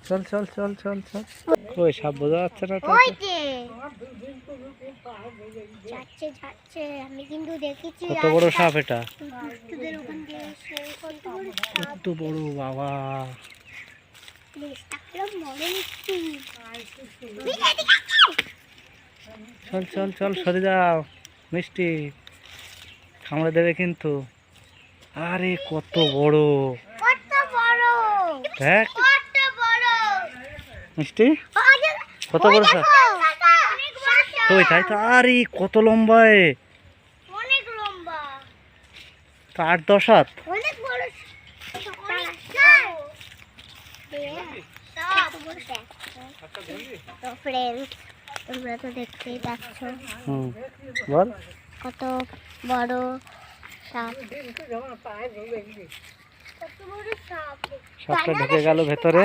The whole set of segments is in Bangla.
চল চল চল চল চল। কই সাপ বোঝা যাচ্ছে না তো? যাচ্ছে যাচ্ছে, আমি কিন্তু দেখেছি। কত বড় সাপ এটা? দুষ্টুদের ওখান দিয়ে এসে কত বড় সাপ। কত বড় বাবা! চল চল চল সরে যাও মিষ্টি, কামড়ে দেবে কিন্তু। আরে কত বড়! কত বড়! দেখ কত বড়! মিষ্টি, কত বড় সাপ! ওই তাই তো। আরে কত লম্বা! অনেক লম্বা, তো 8-10 হাত। অনেক বড়, অনেক তো ফ্রেন্ডস, তোমরা তো দেখতেই পাচ্ছ বল কত বড় সাপ। কত বড় সাপ! সাপটা ঢুকে গেল ভেতরে।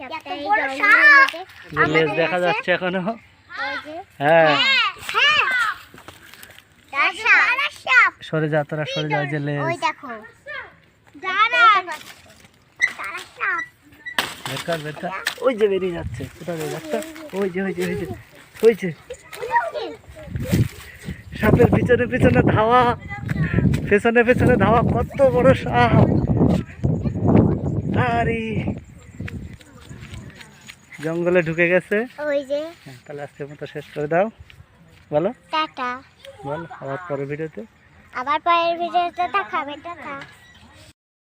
এত বড় সাপ লেজ দেখা যাচ্ছে এখনো। ওই যে, হ্যাঁ হ্যাঁ, দাঁড়া সাপ, সরে যা তোরা, সরে যা। যে লেজ ওই দেখো, দাঁড়া সাপ। বেকার বেকার। ওই যে বেরিয়ে যাচ্ছে। কোথা বেরিয়ে যাচ্ছে? ওই যে ওই যে ওই যে ওই যে সাপের পিছনে পিছনে ধাওয়া, পেছনে পেছনে ধাওয়া। কত বড় সাপ! আরে জঙ্গলে ঢুকে গেছে। ওই যে, তাহলে আজকের মতো শেষ করে দাও। বলো টাটা। বল, আবার পরের ভিডিওতে। আবার পরের ভিডিওতে দেখাবে, টাটা।